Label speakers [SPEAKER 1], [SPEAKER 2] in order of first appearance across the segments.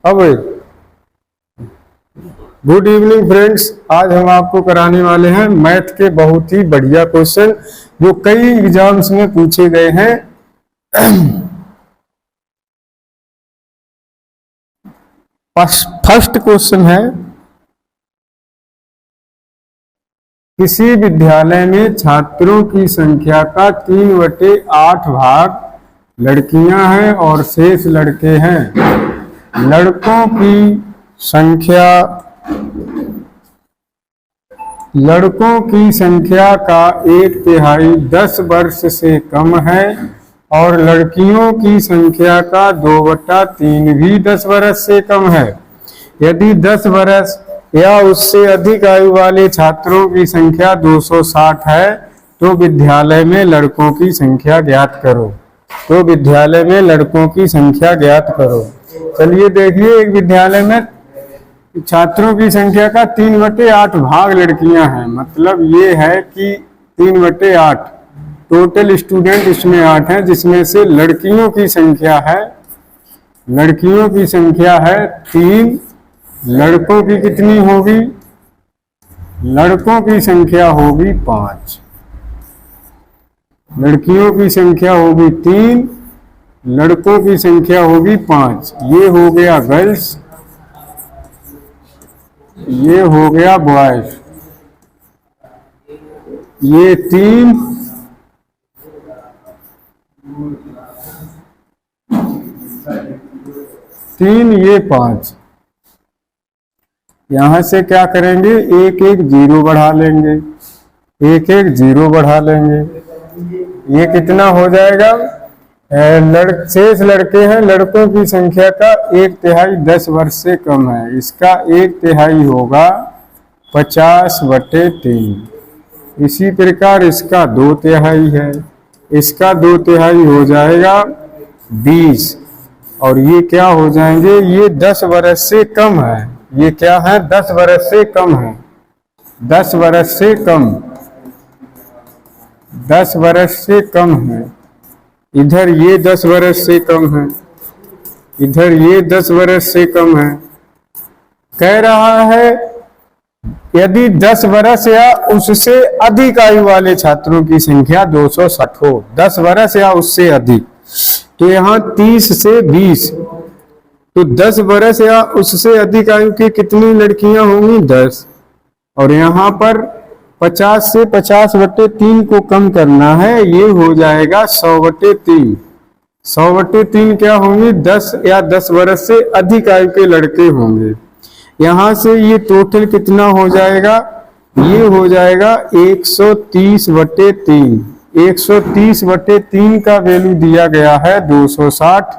[SPEAKER 1] अब good evening friends, आज हम आपको कराने वाले हैं मैथ के बहुत ही बढ़िया क्वेश्चन जो कई एग्जाम्स में पूछे गए हैं। फर्स्ट क्वेश्चन है, किसी विद्यालय में छात्रों की संख्या का 3/8 भाग लड़कियां हैं और शेष लड़के हैं। लड़कों की संख्या का 1/3 10 वर्ष से कम है और लड़कियों की संख्या का 2/3 भी 10 वर्ष से कम है। यदि 10 वर्ष या उससे अधिक आयु वाले छात्रों की संख्या 260 है तो विद्यालय में लड़कों की संख्या ज्ञात करो। चलिए देखिए, एक विद्यालय में छात्रों की संख्या का 3/8 भाग लड़कियां हैं। मतलब ये है कि 3/8 टोटल स्टूडेंट इसमें 8 हैं, जिसमें से लड़कियों की संख्या है 3। लड़कों की कितनी होगी? लड़कों की संख्या होगी 5। लड़कियों की संख्या होगी 3, लड़कों की संख्या होगी 5। ये हो गया गर्ल्स, ये हो गया बॉयज। ये 3, ये 5। यहां से क्या करेंगे? एक एक जीरो बढ़ा लेंगे। ये कितना हो जाएगा? शेष लड़के हैं, लड़कों की संख्या का 1/3 10 वर्ष से कम है। इसका 1/3 होगा 50/3। इसी प्रकार इसका 2/3 है, इसका 2/3 हो जाएगा 20। और ये क्या हो जाएंगे? ये 10 वर्ष से कम है। ये क्या है? 10 वर्ष से कम है। 10 वर्ष से कम, 10 वर्ष से कम है। इधर ये 10 वर्ष से कम है, इधर ये 10 वर्ष से कम है। कह रहा है यदि 10 वर्ष या उससे अधिक आयु वाले छात्रों की संख्या 260 हो, 10 वर्ष या उससे अधिक, तो यहाँ 30 से 20, तो 10 वर्ष या उससे अधिक आयु की कितनी लड़कियां होंगी? 10। और यहाँ पर 50 से 50/3 को कम करना है, ये हो जाएगा 100/3। 100/3 क्या होंगे? 10 या 10 वर्ष से अधिक आयु के लड़के होंगे। यहाँ से ये टोटल कितना हो जाएगा? ये हो जाएगा 130/3। 130/3 का वैल्यू दिया गया है 260।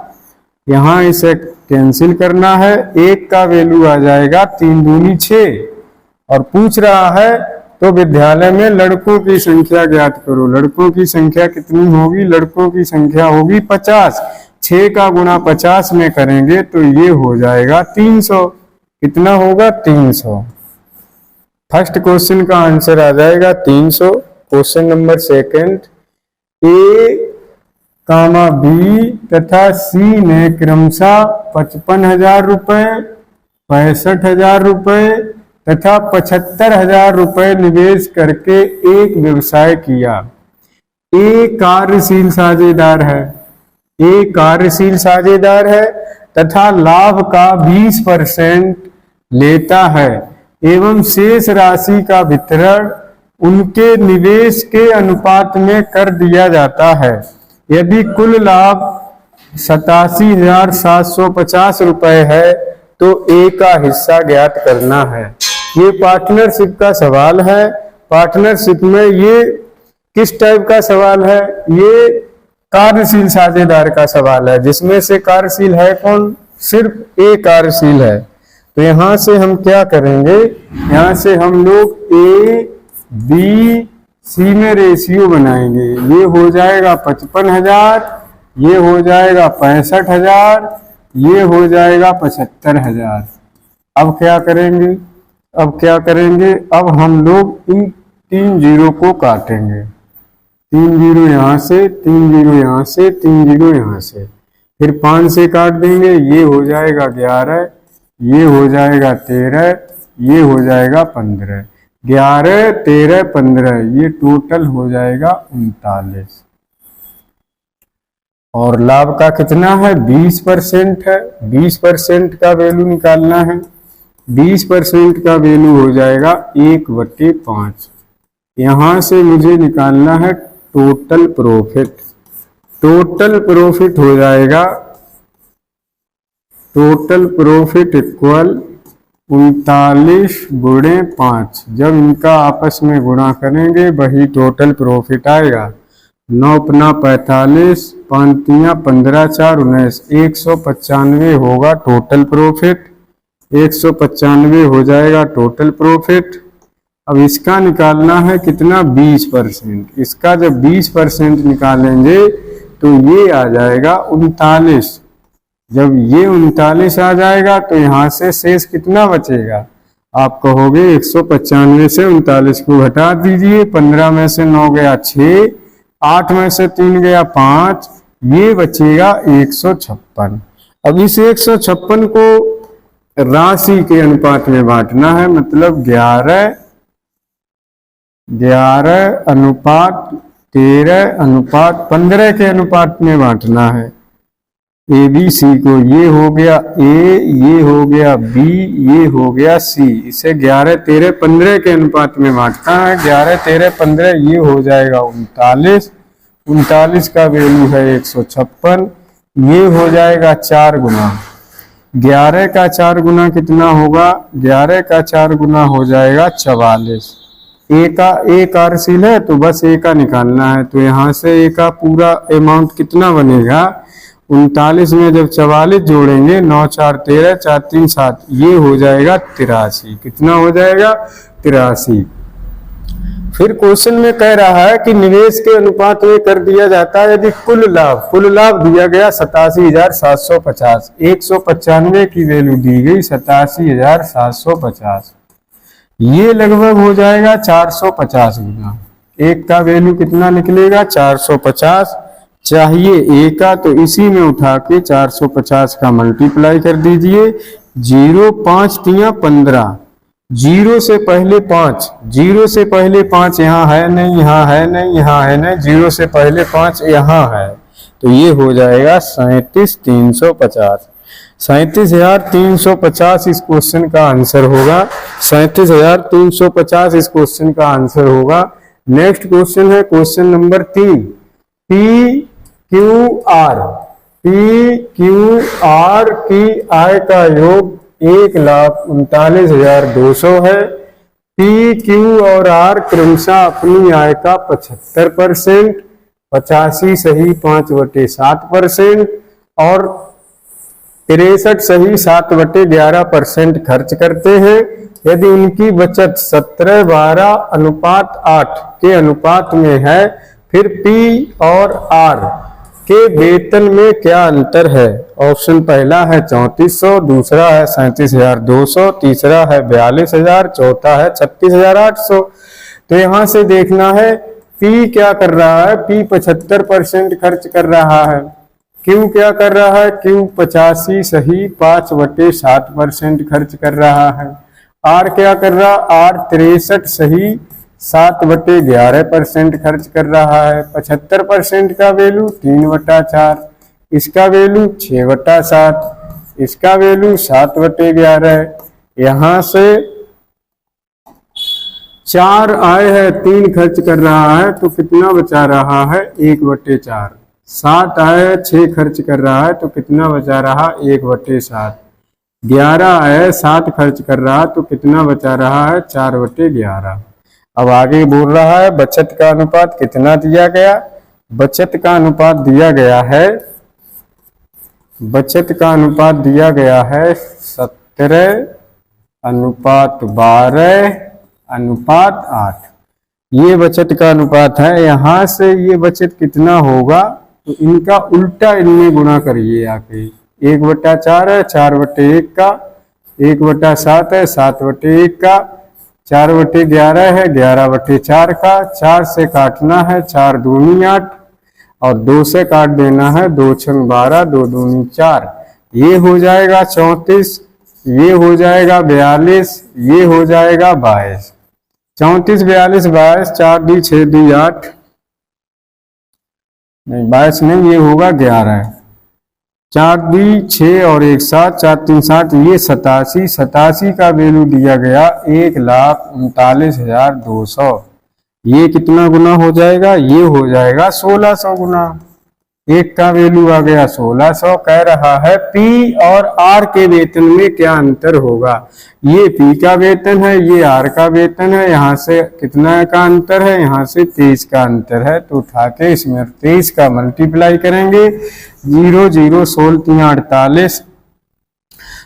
[SPEAKER 1] यहाँ इसे कैंसिल करना है, 1 का वैल्यू आ जाएगा 3 दूनी 6। और पूछ रहा है तो विद्यालय में लड़कों की संख्या ज्ञात करो। लड़कों की संख्या कितनी होगी? लड़कों की संख्या होगी 50। 6 का गुणा 50 में करेंगे तो ये हो जाएगा 300। कितना होगा? 300। फर्स्ट क्वेश्चन का आंसर आ जाएगा 300। क्वेश्चन नंबर सेकंड, ए, बी तथा सी ने क्रमशः 55,000 रुपए, 65,000 रुपए तथा 75,000 रुपए निवेश करके एक व्यवसाय किया। ए कार्यशील साझेदार है तथा लाभ का 20% लेता है एवं शेष राशि का वितरण उनके निवेश के अनुपात में कर दिया जाता है। यदि कुल लाभ 87,750 रुपए है तो ए का हिस्सा ज्ञात करना है। ये पार्टनरशिप का सवाल है। पार्टनरशिप में ये किस टाइप का सवाल है? ये कार्यशील साझेदार का सवाल है, जिसमें से कार्यशील है कौन? सिर्फ ए कार्यशील है। तो यहां से हम क्या करेंगे? यहां से हम लोग ए, बी, सी में रेशियो बनाएंगे। ये हो जाएगा 55,000, ये हो जाएगा 65,000, ये हो जाएगा 75,000। अब क्या करेंगे? अब हम लोग इन 3 जीरो को काटेंगे। 3 जीरो यहाँ से, 3 जीरो यहाँ से, 3 जीरो यहाँ से। फिर 5 से काट देंगे, ये हो जाएगा 11, ये हो जाएगा 13, ये हो जाएगा 15। 11, 13, 15 ये टोटल हो जाएगा 39। और लाभ का कितना है? 20% है। 20% का वैल्यू निकालना है। 20% का वैल्यू हो जाएगा 1/5। यहां से मुझे निकालना है टोटल प्रॉफिट। टोटल प्रॉफिट हो जाएगा, टोटल प्रॉफिट इक्वल 39 गुणे 5। जब इनका आपस में गुणा करेंगे वही टोटल प्रॉफिट आएगा। 9 45, 5 15, 4 19, 195 होगा टोटल प्रॉफिट। 195 हो जाएगा टोटल प्रॉफिट। अब इसका निकालना है कितना? 20%। इसका जब 20% निकालेंगे तो ये आ जाएगा 39। जब ये 39 आ जाएगा तो यहाँ से शेष कितना बचेगा? आप कहोगे 195 से 39 को घटा दीजिए। 15 में से 9 गया 6, 8 में से 3 गया 5, ये बचेगा 156। अब इस 156 को राशि के अनुपात में बांटना है, मतलब 11:13:15 के अनुपात में बांटना है। ए बी सी को, ये हो गया ए, ये हो गया बी, ये हो गया सी। इसे 11:13:15 के अनुपात में बांटना है। 11:13:15 ये हो जाएगा 39। 39 का वैल्यू है 156। ये हो जाएगा 4 गुना। 11 का 4 गुना कितना होगा? 11 का 4 गुना हो जाएगा 44। ए का एक कार्यशील है तो बस ए का निकालना है। तो यहाँ से ए का पूरा अमाउंट कितना बनेगा? 39 में जब 44 जोड़ेंगे, 9 4 13, 4 3 7, ये हो जाएगा 83। कितना हो जाएगा? 83। फिर क्वेश्चन में कह रहा है कि निवेश के अनुपात में कर दिया जाता है यदि कुल लाभ दिया गया 87,750। 195 की वैल्यू दी गई 87,750। ये लगभग हो जाएगा 450 गुना। एक का वैल्यू कितना निकलेगा? 450 चाहिए ए का, तो इसी में उठा के 450 का मल्टीप्लाई कर दीजिए। 0 5 3 15, 0 से पहले 5, 0 से पहले 5 यहाँ है नहीं, यहाँ है नहीं, यहाँ है नहीं, 0 से पहले 5 यहाँ है, तो ये हो जाएगा 37,350। 37,350 इस क्वेश्चन का आंसर होगा। 37,350 इस क्वेश्चन का आंसर होगा। नेक्स्ट क्वेश्चन है question number 3। P Q R की आय का योग 1,39,200 है। पी क्यू और आर क्रमशः अपनी आय का 75%, 85 सही 5/7% और 63 सही 7/11% खर्च करते हैं। यदि उनकी बचत 17:12:8 के अनुपात में है, फिर पी और आर के वेतन में क्या अंतर है? ऑप्शन पहला है 3400, दूसरा है 37,200, तीसरा है 42,000, चौथा है 36,800। तो यहां से देखना है पी क्या कर रहा है? पी 75% खर्च कर रहा है। क्यू क्या कर रहा है? क्यू 85 सही 5/7% खर्च कर रहा है। आर क्या कर रहा? आर 63 सही 7/11% खर्च कर रहा है। 75% का वैल्यू 3/4, इसका वैल्यू 6/7, इसका वैल्यू 7/11। यहाँ से 4 आय है, 3 खर्च कर रहा है, तो कितना बचा रहा है? 1/4। 7 आय है, 6 खर्च कर रहा है, तो कितना बचा रहा? 1/7। 11 आय है, 7 खर्च कर रहा है, तो कितना बचा रहा है? 4/11। अब आगे बोल रहा है बचत का अनुपात कितना दिया गया? बचत का अनुपात दिया गया है, बचत का अनुपात दिया गया है 17:12:8। ये बचत का अनुपात है। यहां से ये बचत कितना होगा? तो इनका उल्टा इनमें गुणा करिए आके। 1/4 है, 4/1 का, 1/7 है, 7/1 का, 4/11 है, 11/4 का, 4 से काटना है, 4 दूनी 8, और 2 से काट देना है, 2 छंग 12, 2 दूनी 4, ये हो जाएगा 34, ये हो जाएगा 42, ये हो जाएगा 22। 34, 42, 22, 4 दी 6 दी 8, नहीं 22 नहीं, ये होगा 11, 4 दी 6 और 1 7, 4 3 7, ये 87। 87 का वैल्यू दिया गया 1,39,200। ये कितना गुना हो जाएगा? ये हो जाएगा 1600 गुना। एक का वैल्यू आ गया 1600। कह रहा है पी और आर के वेतन में क्या अंतर होगा। ये पी का वेतन है, ये आर का वेतन है, यहाँ से कितना का अंतर है? यहाँ से 23 का अंतर है। तो उठा के इसमें 23 का मल्टीप्लाई करेंगे, 0 0 16 3 48,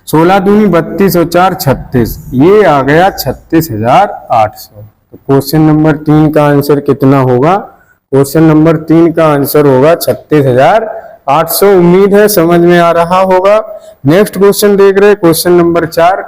[SPEAKER 1] 16 दूनी 32 और 4 36, ये आ गया 36,800। तो क्वेश्चन नंबर 3 का आंसर कितना होगा? क्वेश्चन नंबर 3 का आंसर होगा 36,800। उम्मीद है समझ में आ रहा होगा। नेक्स्ट क्वेश्चन देख रहे हैं, क्वेश्चन नंबर 4।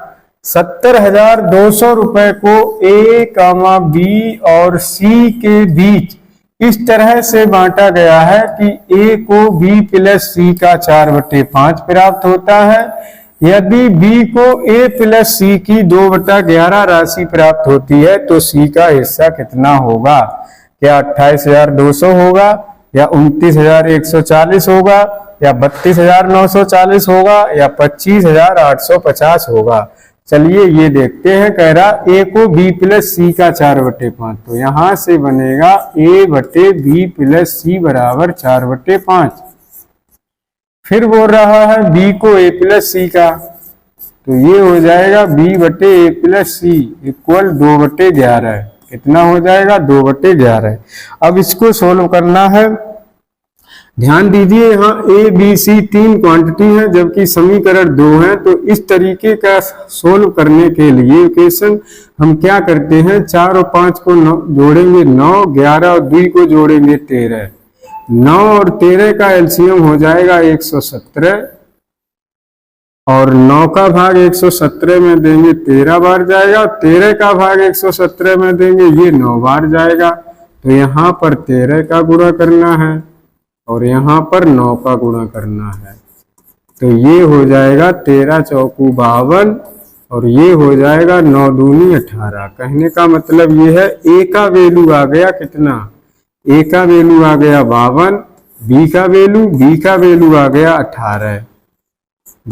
[SPEAKER 1] 70,200 रुपए को ए कामा बी और सी के बीच इस तरह से बांटा गया है कि ए को बी प्लस सी का 4/5 प्राप्त होता है। यदि बी को ए प्लस सी की 2/11 राशि प्राप्त होती है तो सी का हिस्सा कितना होगा? क्या 28,200 होगा, या 29,140 होगा, या 32,940 होगा, या 25,850 होगा? चलिए ये देखते हैं। कह रहा ए को बी प्लस सी का 4/5, तो यहां से बनेगा ए बटे बी प्लस सी बराबर 4/5। फिर बोल रहा है बी को ए प्लस सी का, तो ये हो जाएगा बी बटे ए प्लस सी इक्वल 2/11। कितना हो जाएगा? 2/11। अब इसको सोल्व करना है। ध्यान दीजिए, यहाँ ए बी सी 3 क्वांटिटी है जबकि समीकरण 2 है। तो इस तरीके का सोल्व करने के लिए इक्वेशन हम क्या करते हैं, 4 और 5 को जोड़ेंगे 9, 11 और 2 को जोड़ेंगे 13। 9 और 13 का एलसीएम हो जाएगा 117, और 9 का भाग 117 में देंगे 13 बार जाएगा, 13 का भाग 117 में देंगे ये 9 बार जाएगा। तो यहाँ पर 13 का गुणा करना है और यहाँ पर 9 का गुणा करना है। तो ये हो जाएगा 13 चौकू 52 और ये हो जाएगा 9 दूनी 18। कहने का मतलब ये है ए का वैल्यू आ गया कितना? ए का वैल्यू आ गया 52, बी का वैल्यू आ गया 18।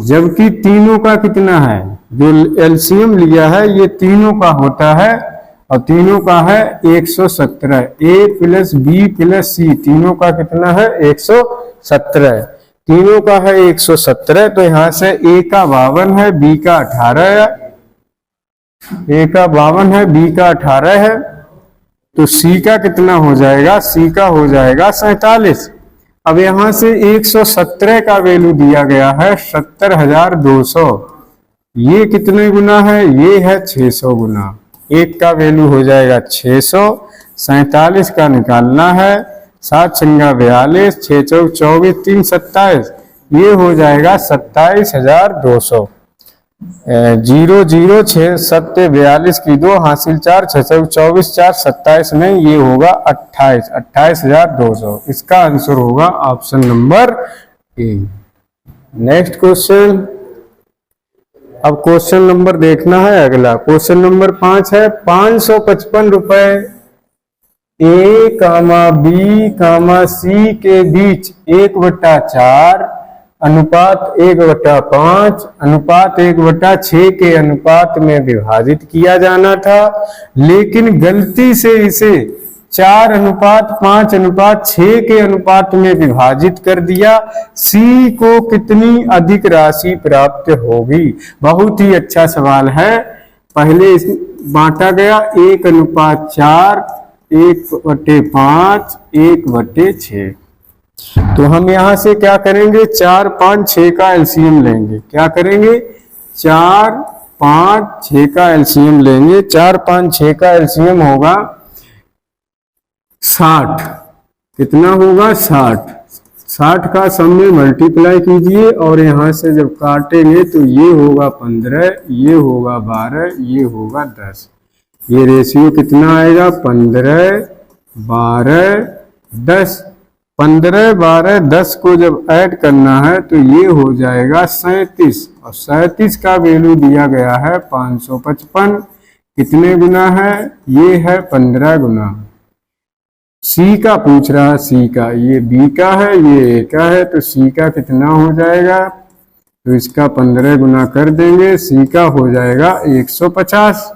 [SPEAKER 1] जबकि तीनों का कितना है? जो एलसीएम लिया है ये तीनों का होता है और तीनों का है 117। ए प्लस बी प्लस सी तीनों का कितना है? 117। तीनों का है 117। तो यहां से ए का 52 है, बी का 18 है। ए का 52 है, बी का 18 है। तो सी का कितना हो जाएगा? सी का हो जाएगा 47। अब यहां से 117 का वैल्यू दिया गया है 70,200। ये कितने गुना है? ये है 600 गुना। एक का वैल्यू हो जाएगा 600। 47 का निकालना है, 7 छंगा 42, 6 चौक 24, 3 27, ये हो जाएगा 27,200। 0 0 6 7 42 की 2 हासिल 4, 6 चौक 24, 4 27 नहीं, ये होगा 28, 28,200। इसका आंसर होगा option number A. Next question. अब क्वेश्चन नंबर देखना है अगला। क्वेश्चन नंबर 5 है 555 रुपए ए कामा बी कामा सी के बीच 1/4 अनुपात 1/5 अनुपात 1/6 के अनुपात में विभाजित किया जाना था, लेकिन गलती से इसे 4:5:6 के अनुपात में विभाजित कर दिया। सी को कितनी अधिक राशि प्राप्त होगी? बहुत ही अच्छा सवाल है। पहले बांटा गया 1:4, 1/5, 1/6। तो हम यहां से क्या करेंगे? 4, 5, 6 का एलसीएम लेंगे। क्या करेंगे? 4, 5, 6 का एलसीएम लेंगे। 4, 5, 6 का एलसीएम होगा 60। कितना होगा? 60। 60 का सम में मल्टीप्लाई कीजिए और यहां से जब काटेंगे तो ये होगा 15, ये होगा 12, ये होगा 10। ये रेशियो कितना आएगा? 15, 12, 10। 15, 12, 10 को जब ऐड करना है तो ये हो जाएगा 37, और 37 का वैल्यू दिया गया है 555। कितने गुना है? ये है 15 गुना। सी का पूछ रहा है, सी का, ये बी का है, ये ए का है, तो सी का कितना हो जाएगा? तो इसका 15 गुना कर देंगे, सी का हो जाएगा 150।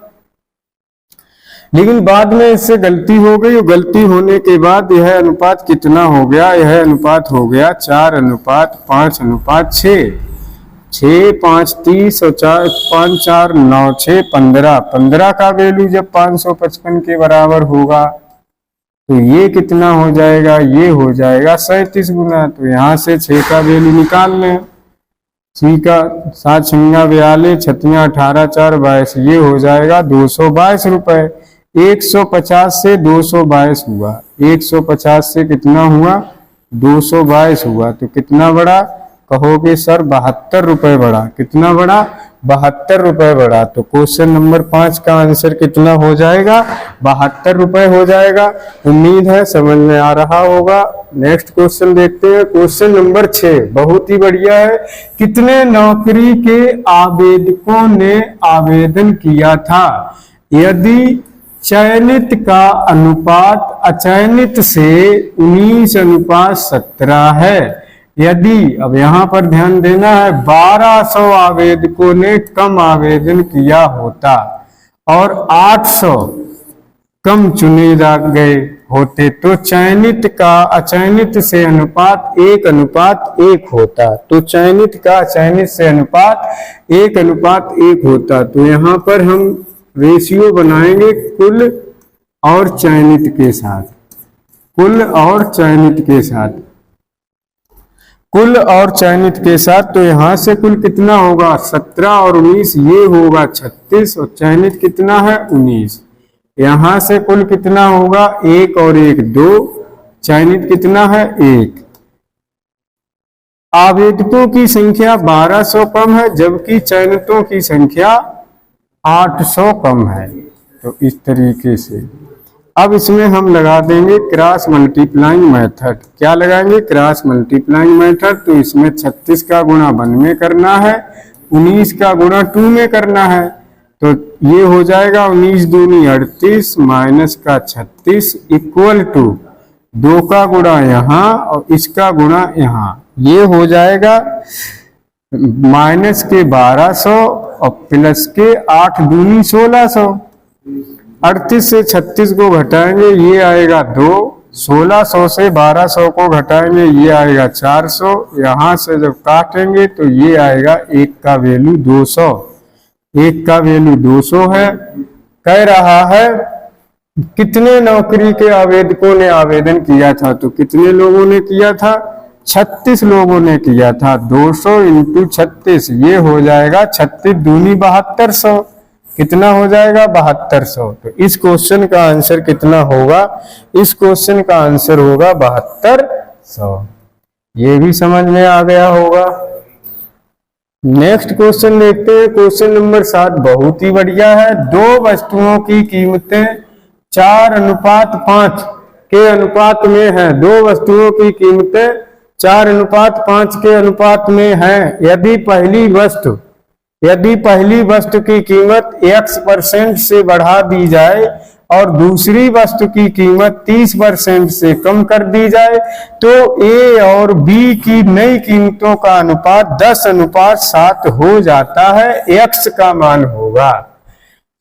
[SPEAKER 1] लेकिन बाद में इससे गलती हो गई, और गलती होने के बाद यह अनुपात कितना हो गया? यह अनुपात हो गया 4:5:6। 6, 5, 30 और 4, 5, 4, 9, 6, 15। 15 का वैल्यू जब 555 के बराबर होगा तो ये कितना हो जाएगा? ये हो जाएगा 37 गुना। तो यहाँ से 6 का वैल्यू निकाल लें। सी का 7 6 42, 6 18, 4 22, ये हो जाएगा 222 रुपए। 150 से 222 हुआ, 150 से कितना हुआ? 222 हुआ। तो कितना बढ़ा? कहोगे सर 72 रुपए बढ़ा। कितना बढ़ा? 72 रुपए बढ़ा। तो क्वेश्चन नंबर 5 का आंसर कितना हो जाएगा? 72 रुपए हो जाएगा। उम्मीद है समझ में आ रहा होगा। नेक्स्ट क्वेश्चन देखते हैं। क्वेश्चन नंबर 6 बहुत ही बढ़िया है। कितने नौकरी के आवेदकों ने आवेदन किया था? यदि चयनित का अनुपात अचयनित से 19:17 है, यदि, अब यहाँ पर ध्यान देना है, 1200 आवेदकों ने कम आवेदन किया होता और 800 कम चुने गए होते तो चयनित का अचयनित से अनुपात 1:1 होता। तो चयनित का अचयनित से अनुपात 1:1 होता। तो यहाँ पर हम रेशियो बनाएंगे कुल और चयनित के साथ। कुल और चयनित के साथ, कुल और चयनित के साथ। तो यहाँ से कुल कितना होगा? 17 और 19, ये होगा 36, और चयनित कितना है? 19। यहाँ से कुल कितना होगा? 1 और 1 2, चयनित कितना है? 1। आवेदकों की संख्या 1200 कम है, जबकि चयनितों की संख्या 800 कम है। तो इस तरीके से अब इसमें हम लगा देंगे क्रॉस मल्टीप्लाइंग मेथड। क्या लगाएंगे? Cross multiplying method. तो इसमें 36 का गुणा 1 में करना है, 19 का गुणा 2 में करना है। तो ये हो जाएगा 19 दूनी 38 माइनस का 36 इक्वल टू 2 का गुणा यहाँ और इसका गुणा यहाँ। ये हो जाएगा माइनस के 1200 और प्लस के 8 दूनी 1600। 38 से 36 को घटाएंगे, ये आएगा 2। 1600 से 1200 को घटाएंगे, ये आएगा 400। यहाँ से जब काटेंगे तो ये आएगा 1 का वैल्यू 200। 1 का वैल्यू 200 है। कह रहा है कितने नौकरी के आवेदकों ने आवेदन किया था? तो कितने लोगों ने किया था? 36 लोगों ने किया था। 200 इंटू 36, ये हो जाएगा 36 दूनी 7200। कितना हो जाएगा? 7200। तो इस क्वेश्चन का आंसर कितना होगा? इस क्वेश्चन का आंसर होगा 7200। ये भी समझ में आ गया होगा। नेक्स्ट क्वेश्चन देखते हैं। क्वेश्चन नंबर 7 बहुत ही बढ़िया है। 2 वस्तुओं की कीमतें 4:5 के अनुपात में है। 2 वस्तुओं की कीमतें 4:5 के अनुपात में है। यदि पहली वस्तु की कीमत X% से बढ़ा दी जाए और दूसरी वस्तु की कीमत 30% से कम कर दी जाए तो A और B की नई कीमतों का अनुपात 10:7 हो जाता है। X का मान होगा।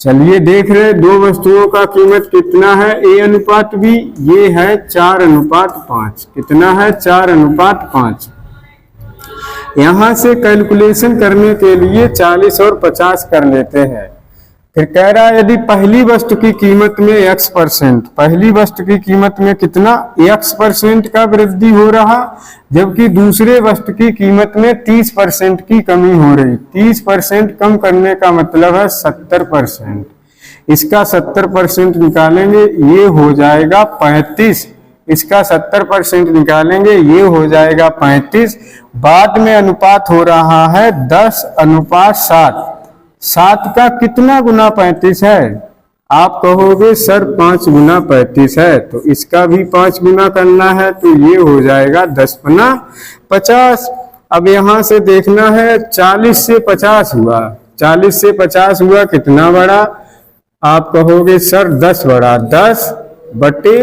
[SPEAKER 1] चलिए देख रहे, 2 वस्तुओं का कीमत कितना है? A अनुपात B, ये है 4:5। कितना है? 4:5। यहां से कैलकुलेशन करने के लिए 40 और 50 कर लेते हैं। फिर कह रहा है यदि पहली वस्तु की कीमत में X%, पहली वस्तु की कीमत में कितना? X% का वृद्धि हो रहा, जबकि दूसरे वस्तु की कीमत में 30% की कमी हो रही। 30% कम करने का मतलब है 70%। इसका 70% निकालेंगे, ये हो जाएगा 35। इसका 70% निकालेंगे, ये हो जाएगा 35। बाद में अनुपात हो रहा है 10:7। 7 का कितना गुना 35 है? आप कहोगे सर 5 गुना 35 है, तो इसका भी 5 गुना करना है, तो ये हो जाएगा 10 पन्ना 50। अब यहां से देखना है 40 से 50 हुआ, 40 से 50 हुआ कितना बड़ा? आप कहोगे सर 10 बड़ा, 10 बटे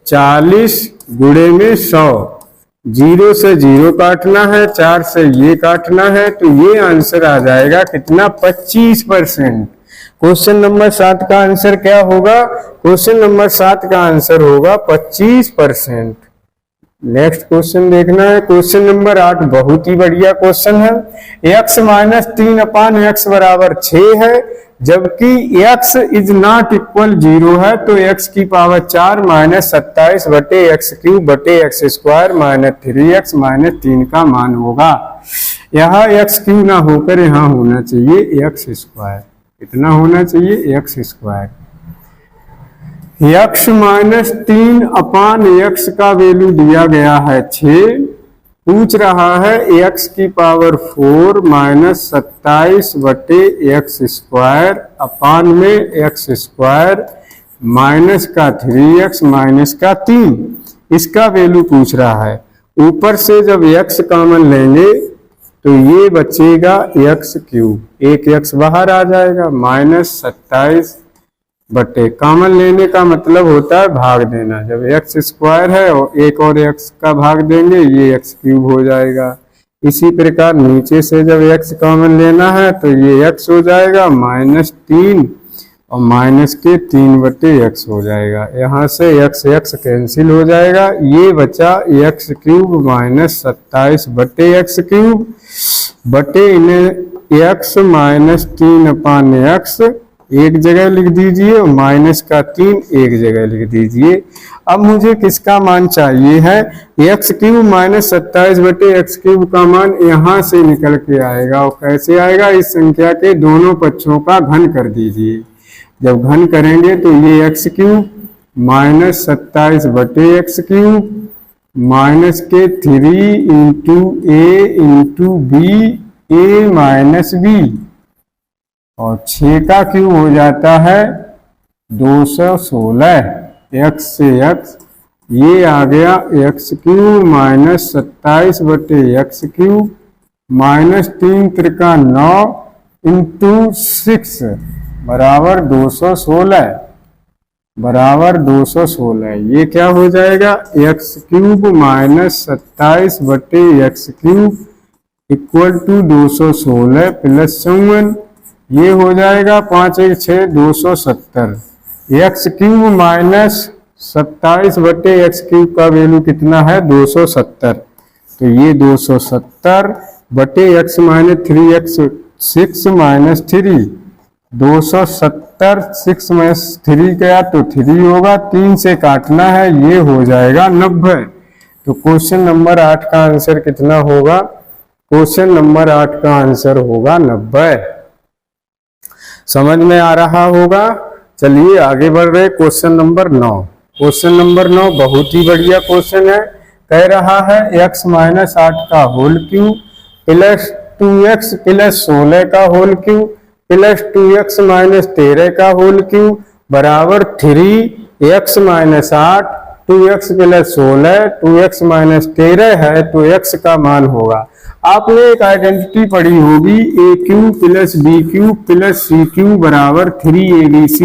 [SPEAKER 1] 40 गुणे में 100, 0 से 0 काटना है, 4 से ये काटना है, तो ये आंसर आ जाएगा कितना? 25%। क्वेश्चन नंबर 7 का आंसर क्या होगा? क्वेश्चन नंबर 7 का आंसर होगा 25%। नेक्स्ट क्वेश्चन देखना है, क्वेश्चन नंबर 8 बहुत ही बढ़िया क्वेश्चन है। x माइनस 3/x बराबर 6 है, जबकि x इज नॉट इक्वल 0 है, तो x की पावर 4 माइनस 27 बटे x क्यूब बटे x square minus 3x minus 3 का मान होगा। यहाँ x क्यूब ना होकर यहाँ होना चाहिए x स्क्वायर। कितना होना चाहिए? x square. x minus 3/x का वैल्यू दिया गया है 6, पूछ रहा है x की पावर 4 माइनस 27 बटे x स्क्वायर अपान में x स्क्वायर माइनस का 3x माइनस का 3, इसका वैल्यू पूछ रहा है। ऊपर से जब x कॉमन लेंगे तो ये बचेगा x क्यूब, एक x बाहर आ जाएगा, माइनस 27 बटे कॉमन लेने का मतलब होता है भाग देना। जब x स्क्वायर है और एक और x का भाग देंगे, ये x क्यूब हो जाएगा। इसी प्रकार नीचे से जब x कॉमन लेना है तो ये x हो जाएगा माइनस 3 और माइनस के 3 बटे x हो जाएगा। यहाँ से x x कैंसिल हो जाएगा, ये बचा x क्यूब माइनस 27 बटे x क्यूब बटे इन्हें x माइनस 3/x एक जगह लिख दीजिए और माइनस का 3 एक जगह लिख दीजिए। अब मुझे किसका मान चाहिए है? x क्यूब माइनस 27 बटे x क्यूब का मान यहाँ से निकल के आएगा। और कैसे आएगा? इस संख्या के दोनों पक्षों का घन कर दीजिए। जब घन करेंगे तो ये x क्यूब माइनस 27 बटे x क्यूब माइनस के 3 into a into B a minus B और 6 का क्यूब हो जाता है 216 x से x, ये आ गया x क्यूब माइनस 27 बटे x cube minus 3 Trika 9 into 6 बराबर 216 बराबर 216। ये क्या हो जाएगा? x क्यूब माइनस 27 बटे x cube equal to 216 plus 54, ये हो जाएगा 5 1 6 270। x क्यूब माइनस 27 बटे x क्यूब का वैल्यू कितना है? 270। तो ये 270 बटे x minus 3x 6 minus 3, 270 6 minus 3 गया तो 3 होगा, 3 से काटना है, ये हो जाएगा 90। तो क्वेश्चन नंबर 8 का आंसर कितना होगा? क्वेश्चन नंबर 8 का आंसर होगा 90। समझ में आ रहा होगा? चलिए आगे बढ़ रहे क्वेश्चन नंबर 9। क्वेश्चन नंबर 9 बहुत ही बढ़िया क्वेश्चन है। कह रहा है x माइनस 8 का whole cube plus 2x plus 16 का whole cube plus 2x minus 13 का होल क्यूब बराबर 3x minus 8 2x plus 16 2x minus 13 है, तो x का मान होगा। आपने एक आइडेंटिटी पढ़ी होगी a cube plus b cube plus c cube बराबर 3abc।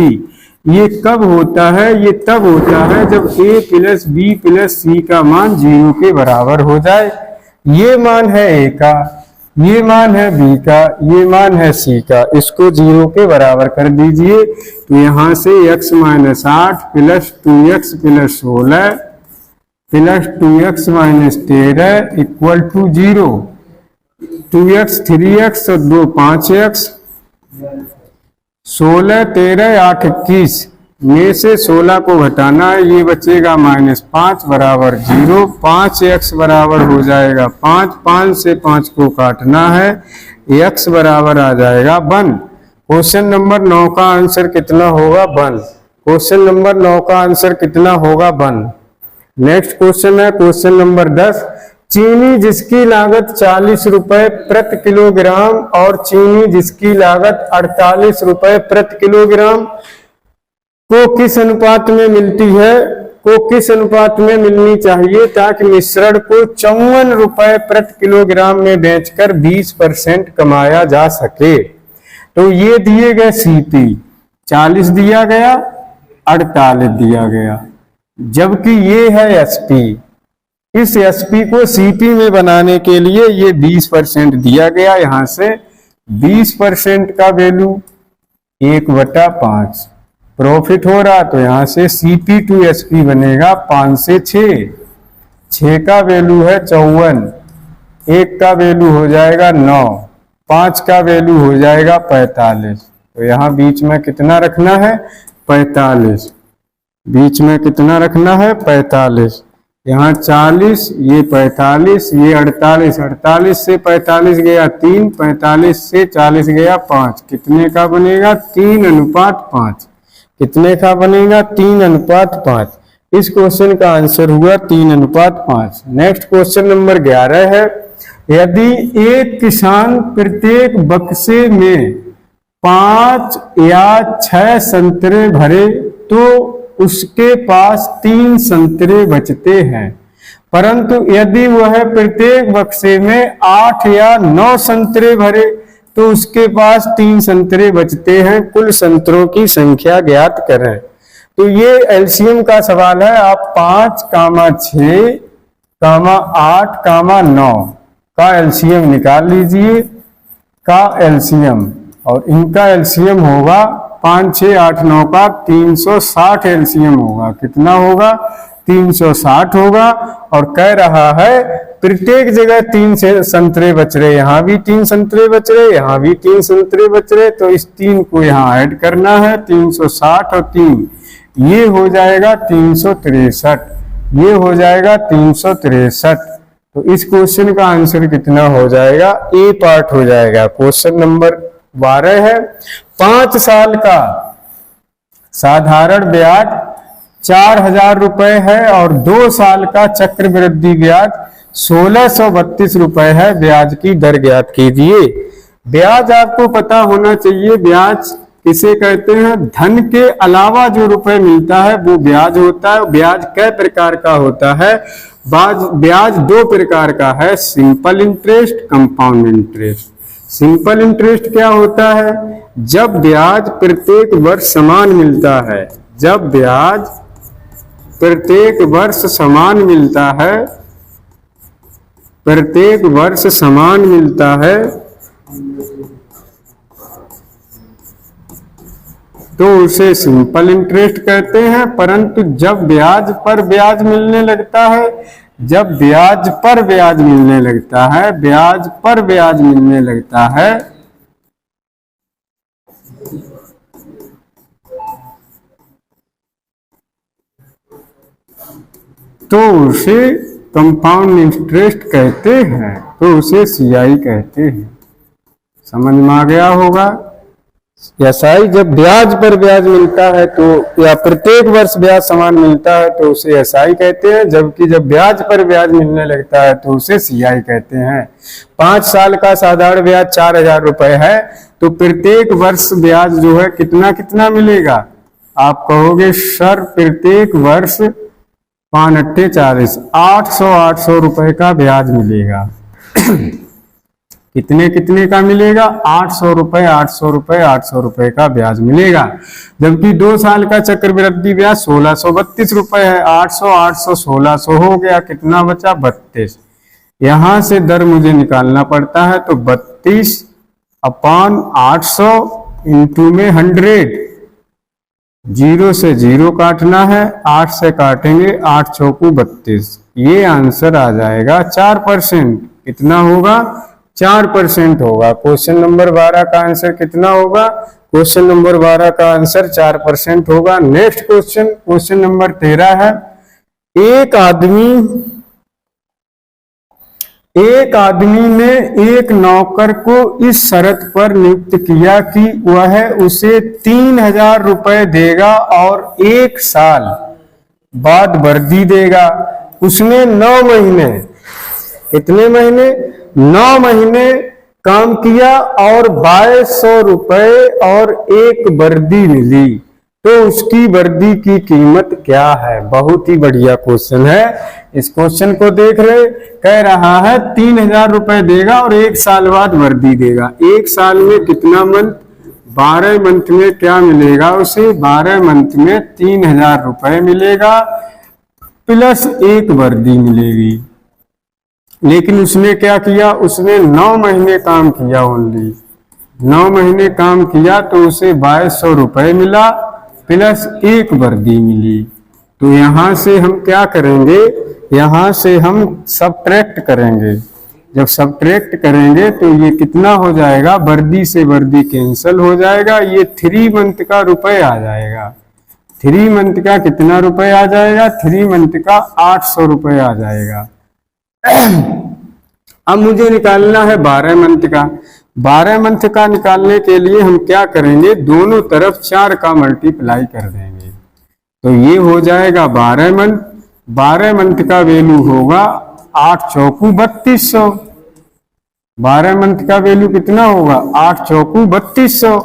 [SPEAKER 1] ये कब होता है? ये तब होता है जब a प्लस बी प्लस सी का मान 0 के बराबर हो जाए। ये मान है a का, ये मान है b का, ये मान है c का, इसको 0 के बराबर कर दीजिए। तो यहाँ से x minus 8 plus 2x plus 16 plus 2x minus 13 equal to 0, 2x 3x और 2 5x 16 13 8 21 में से 16 को घटाना है, ये बचेगा -5 बराबर 0, 5x बराबर हो जाएगा 5, 5 से 5 को काटना है, x बराबर आ जाएगा 1। क्वेश्चन नंबर 9 का आंसर कितना होगा? 1। क्वेश्चन नंबर 9 का आंसर कितना होगा? 1। नेक्स्ट क्वेश्चन है क्वेश्चन नंबर 10। चीनी जिसकी लागत 40 रुपए प्रति किलोग्राम और चीनी जिसकी लागत 48 रुपए प्रति किलोग्राम को किस अनुपात में मिलती है, को किस अनुपात में मिलनी चाहिए ताकि मिश्रण को 54 रुपए प्रति किलोग्राम में बेचकर 20% कमाया जा सके। तो ये दिए गए सीपी 40 दिया गया, 48 दिया गया, जबकि ये है एसपी। इस एसपी को सीपी में बनाने के लिए ये 20% दिया गया, यहां से 20% का वैल्यू 1/5 प्रॉफिट हो रहा, तो यहां से सीपी टू एसपी बनेगा 5 से 6 का वैल्यू है 54, 1 का वैल्यू हो जाएगा 9, 5 का वैल्यू हो जाएगा 45। तो यहाँ बीच में कितना रखना है, 45, बीच में कितना रखना है 45, यहाँ 40, ये 45, ये 48, 48 से 45 गया 3, 45 से 40 गया 5, कितने का बनेगा 3:5, कितने का बनेगा 3:5। इस क्वेश्चन का आंसर हुआ 3:5। नेक्स्ट क्वेश्चन नंबर 11 है, यदि एक किसान प्रत्येक बक्से में 5 या 6 संतरे भरे तो उसके पास 3 संतरे बचते हैं, परंतु यदि वह प्रत्येक बक्से में 8 या 9 संतरे भरे तो उसके पास 3 संतरे बचते हैं, कुल संतरों की संख्या ज्ञात करें। तो ये एलसीएम का सवाल है। आप 5, 6, 8, 9 का एलसीएम निकाल लीजिए, का एलसीएम, और इनका एलसीएम होगा 5, 6, 8, 9 का 360 एलसीएम होगा। कितना होगा 360 होगा। और कह रहा है प्रत्येक जगह 3 से संतरे बच रहे, यहाँ भी 3 संतरे बच रहे, यहाँ भी 3 संतरे बच रहे, तो इस 3 को यहाँ ऐड करना है, 360 और 3, ये हो जाएगा 363, ये हो जाएगा 363। तो इस क्वेश्चन का आंसर कितना हो जाएगा, ए पार्ट हो जाएगा। क्वेश्चन नंबर 12 है, 5 साल का साधारण ब्याज 4000 रुपए है और 2 साल का चक्रवृद्धि ब्याज 1632 रुपए है, ब्याज की दर ज्ञात कीजिए। ब्याज आपको पता होना चाहिए, ब्याज किसे कहते हैं, धन के अलावा जो रुपए मिलता है वो ब्याज होता है। ब्याज कई प्रकार का होता है, ब्याज 2 प्रकार का है, simple interest, compound interest. Simple interest क्या होता है, जब ब्याज प्रत्येक वर्ष समान मिलता है, जब ब्याज प्रत्येक वर्ष समान मिलता है, प्रत्येक वर्ष समान मिलता है, तो उसे सिंपल इंटरेस्ट कहते हैं। परंतु जब ब्याज पर ब्याज मिलने लगता है, जब ब्याज पर ब्याज मिलने लगता है, ब्याज पर ब्याज मिलने लगता है, तो उसे कंपाउंड इंटरेस्ट कहते हैं, तो उसे सीआई कहते हैं। समझ में आ गया होगा। एसआई जब ब्याज पर ब्याज मिलता है तो, या प्रत्येक वर्ष ब्याज समान मिलता है तो उसे एसआई कहते हैं, जबकि जब ब्याज पर ब्याज मिलने लगता है तो उसे सीआई कहते हैं। 5 साल का साधारण ब्याज 4000 रुपए है, तो प्रत्येक वर्ष ब्याज जो है कितना कितना मिलेगा, आप कहोगे सर प्रत्येक वर्ष 5 8 40, 800 रुपए का ब्याज मिलेगा। कितने कितने का मिलेगा, 800 रुपए, 800 रुपए, 800 रुपए का ब्याज मिलेगा। जबकि 2 साल का चक्रवृद्धि ब्याज 1632 रुपए है। 800 800 1600 हो गया, कितना बचा 32। यहां से दर मुझे निकालना पड़ता है, तो 32/800 इंटू में 100, 0 से 0 काटना है, 8 से काटेंगे, 8 चौकू 32, ये आंसर आ जाएगा 4%। कितना होगा, 4% होगा। क्वेश्चन नंबर 12 का आंसर कितना होगा, क्वेश्चन नंबर 12 का आंसर 4% होगा। नेक्स्ट क्वेश्चन, क्वेश्चन नंबर 13 है, एक आदमी ने एक नौकर को इस शर्त पर नियुक्त किया कि वह उसे 3000 रुपए देगा और 1 साल बाद वर्दी देगा। उसने 9 महीने, कितने महीने, 9 महीने काम किया और 2200 रुपए और 1 वर्दी मिली, तो उसकी वर्दी की कीमत क्या है। बहुत ही बढ़िया क्वेश्चन है। इस क्वेश्चन को देख रहे, कह रहा है 3,000 रुपए देगा और 1 साल बाद वर्दी देगा। 1 साल में कितना मंथ, 12 मंथ में क्या मिलेगा उसे, 12 मंथ में 3,000 रुपए मिलेगा प्लस 1 वर्दी मिलेगी। लेकिन उसने क्या किया, उसने 9 महीने काम किया, ओनली 9 महीने काम किया तो उसे 2200 रुपए मिला प्लस 1 वर्दी मिली। तो यहां से हम क्या करेंगे, यहां से हम सबट्रैक्ट करेंगे। जब सबट्रैक्ट करेंगे तो ये कितना हो जाएगा, वर्दी से वर्दी कैंसिल हो जाएगा, ये 3 मंथ का रुपए आ जाएगा। 3 मंथ का कितना रुपए आ जाएगा, 3 मंथ का 800 रुपए आ जाएगा। अब मुझे निकालना है 12 मंथ का। 12 मंथ का निकालने के लिए हम क्या करेंगे, दोनों तरफ 4 का मल्टीप्लाई कर देंगे तो ये हो जाएगा 12 मंथ। 12 मंथ का वैल्यू होगा 8 चौकू 3200। 12 मंथ का वैल्यू कितना होगा, 8 चौकू 3200।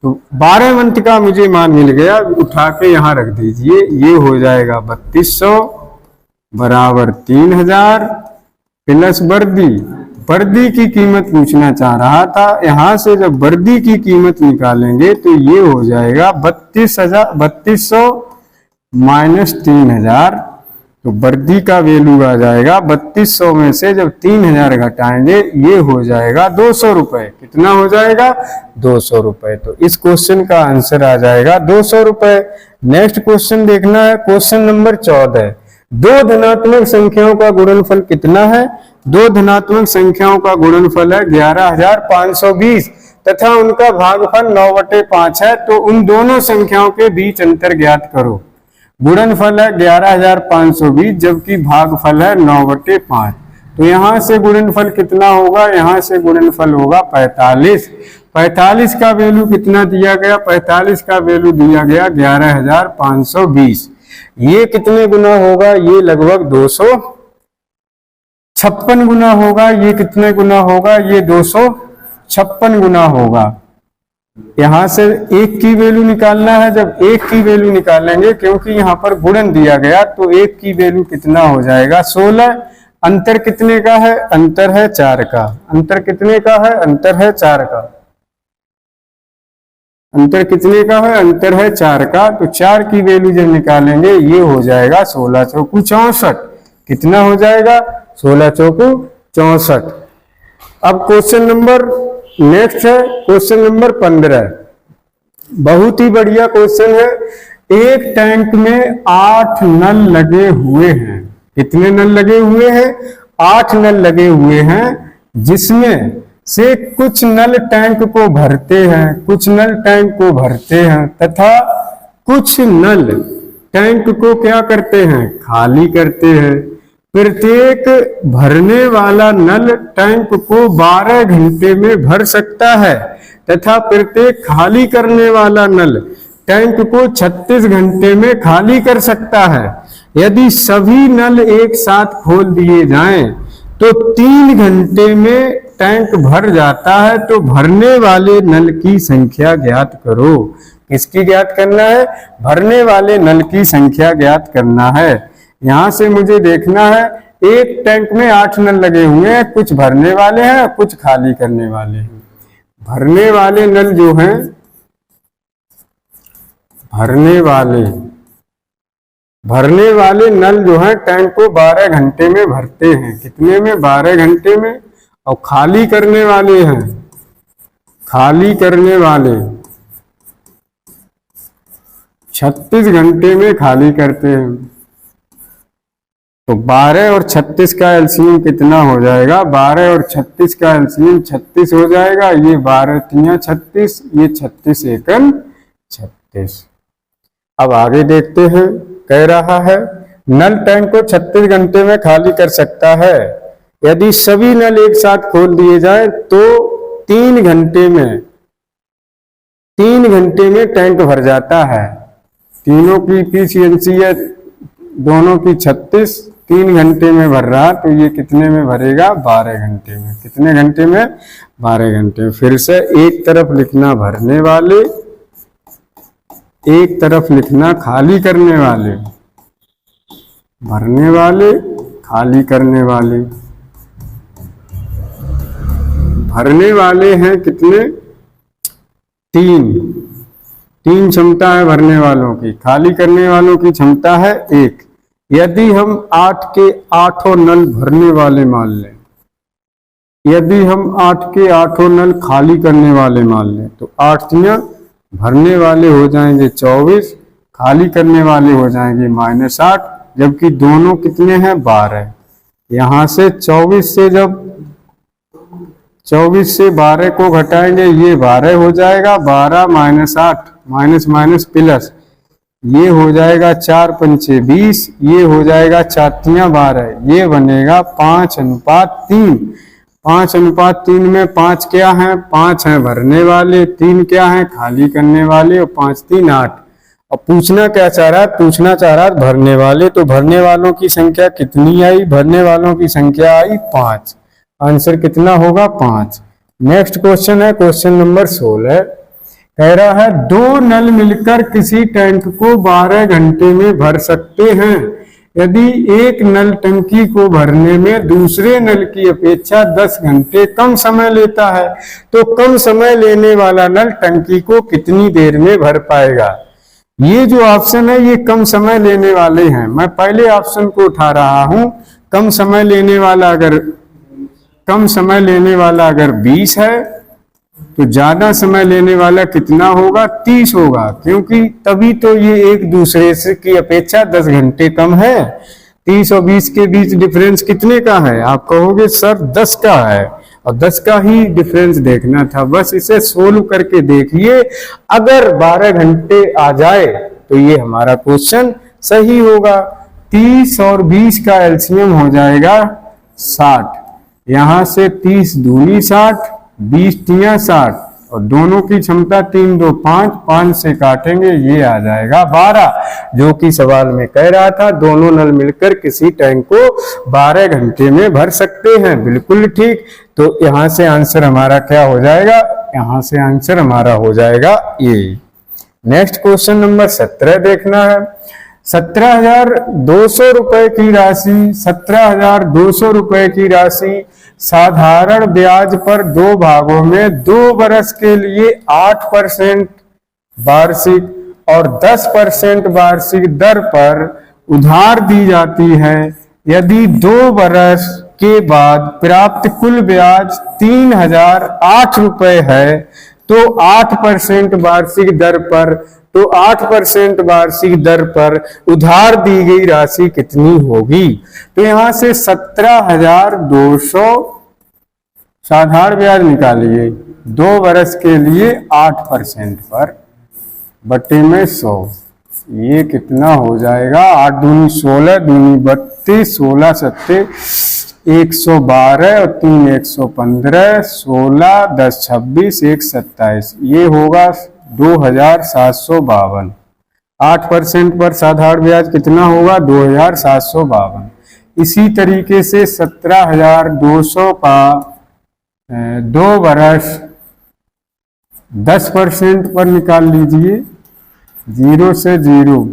[SPEAKER 1] तो 12 मंथ का मुझे मान मिल गया, उठा के यहां रख दीजिए। ये हो जाएगा 3200 बराबर 3000 प्लस वर्दी की कीमत पूछना चाह रहा था। यहां से जब वर्दी की कीमत निकालेंगे तो ये हो जाएगा 3200 माइनस 3000। तो वर्दी का वैल्यू आ जाएगा 3200 में से जब 3000 घटाएंगे ये हो जाएगा 200 रुपए। कितना हो जाएगा, 200 रुपए। तो इस क्वेश्चन का आंसर आ जाएगा 200 रुपए। नेक्स्ट क्वेश्चन देखना है, क्वेश्चन नंबर 14। 2 धनात्मक संख्याओं का गुणनफल कितना है। 2 धनात्मक संख्याओं का गुणनफल है 11,520 तथा उनका भागफल 9/5 है। तो उन दोनों संख्याओं के बीच अंतर ज्ञात करो। गुणनफल है 11,520 जबकि भागफल है 9/5। तो यहां से गुणनफल कितना होगा, यहां से गुणनफल होगा 45। 45 का वैल्यू कितना दिया गया, 45 का वैल्यू दिया गया 11,520। ये कितने गुना होगा, ये लगभग 256 गुना होगा। ये कितने गुना होगा, ये 256 गुना होगा। यहां से 1 की वैल्यू निकालना है। जब 1 की वैल्यू निकालेंगे, क्योंकि यहां पर गुणन दिया गया, तो 1 की वैल्यू कितना हो जाएगा 16। अंतर कितने का है, अंतर है 4 का। अंतर कितने का है, अंतर है 4 का। अंतर कितने का है, अंतर है 4 का। तो 4 की वैल्यू जब निकालेंगे ये हो जाएगा 16 चौकू 64। कितना हो जाएगा, 16 चौकू 64। अब क्वेश्चन नंबर नेक्स्ट है, क्वेश्चन नंबर 15। बहुत ही बढ़िया क्वेश्चन है। एक टैंक में 8 नल लगे हुए हैं। कितने नल लगे हुए हैं, 8 नल लगे हुए हैं, जिसमें से कुछ नल टैंक को भरते हैं, कुछ नल टैंक को भरते हैं तथा कुछ नल टैंक को क्या करते हैं, खाली करते हैं। प्रत्येक भरने वाला नल टैंक को 12 घंटे में भर सकता है तथा प्रत्येक खाली करने वाला नल टैंक को 36 घंटे में खाली कर सकता है। यदि सभी नल एक साथ खोल दिए जाएं तो 3 घंटे में टैंक भर जाता है। तो भरने वाले नल की संख्या ज्ञात करो। किसकी ज्ञात करना है, भरने वाले नल की संख्या ज्ञात करना है। यहां से मुझे देखना है, एक टैंक में 8 नल लगे हुए हैं, कुछ भरने वाले हैं कुछ खाली करने वाले हैं। भरने वाले नल जो हैं, भरने वाले नल जो हैं टैंक को 12 घंटे में भरते हैं। कितने में, 12 घंटे में। और खाली करने वाले हैं, खाली करने वाले 36 घंटे में खाली करते हैं। तो 12 और 36 का एलसीएम कितना हो जाएगा, 12 और 36 का एलसीएम 36 हो जाएगा। ये 12 तियां 36, ये 36 एकम 36। अब आगे देखते हैं, कह रहा है नल टैंक को 36 घंटे में खाली कर सकता है। यदि सभी नल एक साथ खोल दिए जाए तो 3 घंटे में टैंक भर जाता है। तीनों की एफिशिएंसी है, दोनों की 36, 3 घंटे में भर रहा, तो ये कितने में भरेगा, 12 घंटे में। कितने घंटे में, 12 घंटे में। फिर से एक तरफ लिखना भरने वाले एक तरफ लिखना खाली करने वाले, भरने वाले, खाली करने वाले। भरने वाले हैं कितने? 3 क्षमता है भरने वालों की, खाली करने वालों की क्षमता है 1। यदि हम 8 के 8 नल भरने वाले मान लें, यदि हम 8 के 8 नल खाली करने वाले मान लें, तो 8 भरने वाले हो जाएंगे 24, खाली करने वाले हो जाएंगे -8, जबकि दोनों कितने हैं? 12। यहां से 24 से 12 को घटाएंगे, ये 12 हो जाएगा, 12 -8 माइनस माइनस प्लस, ये हो जाएगा 4 पंचे 20, ये हो जाएगा 4 तियां 12, ये बनेगा 5:3। 5:3 में 5 क्या है? 5 है भरने वाले, 3 क्या है? खाली करने वाले, और 5 3 8। अब पूछना क्या चाह रहा है? पूछना चाह रहा है भरने वाले, तो भरने वालों की संख्या कितनी आई? भरने वालों की संख्या आई 5। आंसर कितना होगा? 5। नेक्स्ट क्वेश्चन है क्वेश्चन नंबर 16। कह रहा है 2 नल मिलकर किसी टैंक को 12 घंटे में भर सकते हैं। यदि एक नल टंकी को भरने में दूसरे नल की अपेक्षा 10 घंटे कम समय लेता है, तो कम समय लेने वाला नल टंकी को कितनी देर में भर पाएगा? ये जो ऑप्शन है ये कम समय लेने वाले हैं। मैं पहले ऑप्शन को उठा रहा हूं। कम समय लेने वाला अगर 20 है, तो ज्यादा समय लेने वाला कितना होगा? 30 होगा, क्योंकि तभी तो ये एक दूसरे से की अपेक्षा 10 घंटे कम है। 30 और 20 के बीच डिफरेंस कितने का है? आप कहोगे सर 10 का है, और 10 का ही डिफरेंस देखना था। बस इसे सोल्व करके देखिए, अगर 12 घंटे आ जाए तो ये हमारा क्वेश्चन सही होगा। 30 और 20 का एलसीएम हो जाएगा 60। यहां से 30 दूनी 60, 20 तियां 60, और दोनों की क्षमता 3 2 5, 5 से काटेंगे, ये आ जाएगा 12, जो कि सवाल में कह रहा था दोनों नल मिलकर किसी टैंक को 12 घंटे में भर सकते हैं। बिल्कुल ठीक। तो यहां से आंसर हमारा क्या हो जाएगा? यहां से आंसर हमारा हो जाएगा ये। नेक्स्ट क्वेश्चन नंबर 17 देखना है। 17,200 रुपए की राशि 17,200 रुपए की राशि साधारण ब्याज पर 2 भागों में 2 वर्ष के लिए 8% वार्षिक और 10% वार्षिक दर पर उधार दी जाती है। यदि 2 वर्ष के बाद प्राप्त कुल ब्याज 3,008 रुपए है, तो 8% वार्षिक दर पर 8% वार्षिक दर पर उधार दी गई राशि कितनी होगी? तो यहां से 17,200 साधारण ब्याज निकालिए 2 वर्ष के लिए 8% पर बटे में 100, ये कितना हो जाएगा? 8 दूनी 16, दूनी 32, 16 सत्ते 112 और 3 115, 16 10 26 1 27, ये होगा 2,752। 8% पर साधारण ब्याज कितना होगा? 2,752। इसी तरीके से 17,200 का 2 वर्ष 10% पर निकाल लीजिए। 0 से 0,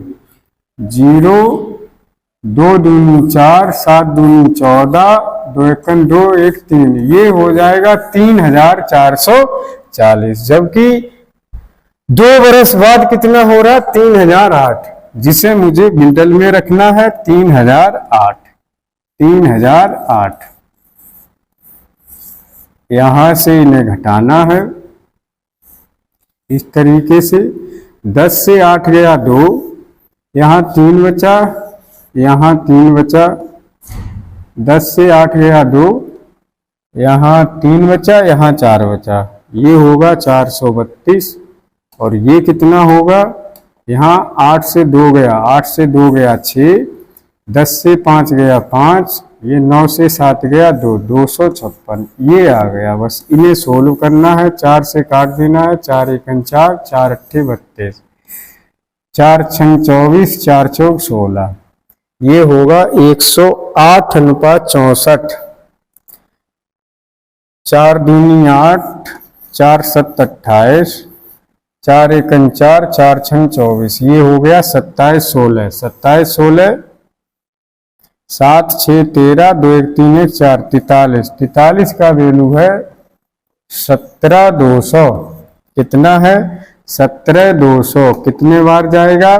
[SPEAKER 1] 0 2 दूनी 4, 7 दूनी 14, 2 एकम 2 1 3, ये हो जाएगा 3,440। जबकि 2 वर्ष बाद कितना हो रहा? 3,008, जिसे मुझे मिडल में रखना है 3,008। 3,008 यहां से इन्हें घटाना है इस तरीके से। 10 से 8 गया 2, यहाँ 3 बचा, यहाँ 3 बचा। 10 से 8 गया 2, यहाँ 3 बचा, यहाँ 4 बचा, ये होगा 432। और ये कितना होगा? यहाँ 8 से 2 गया, 8 से 2 गया 6, 10 से 5 गया 5, ये 9 से 7 गया 2, 256, ये आ गया। बस इन्हें सोल्व करना है, 4 से काट देना है। 4 एकम 4, 4 अट्ठे 32, 4 छंग 24, 4 चौक 16, ये होगा 108:64। 4 दूनी 8, 4 7 28, 4 एकन 4, 4 छन 24, ये हो गया 27 16, 27 16, 7 6 13, 2 1 3 1 4, 43, 43 का वैल्यू है 17,200। कितना है? 17,200। कितने बार जाएगा?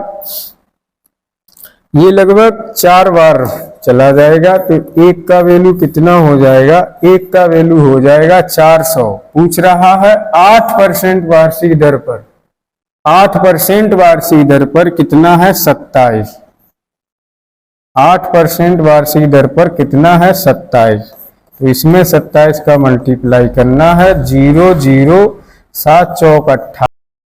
[SPEAKER 1] ये लगभग 4 बार चला जाएगा। तो 1 का वैल्यू कितना हो जाएगा? 1 का वैल्यू हो जाएगा 400। पूछ रहा है 8% वार्षिक दर पर। 8% वार्षिक दर पर कितना है? 27। 8% वार्षिक दर पर कितना है? 27। तो इसमें 27 का मल्टीप्लाई करना है। 0 0 7 चौक 18।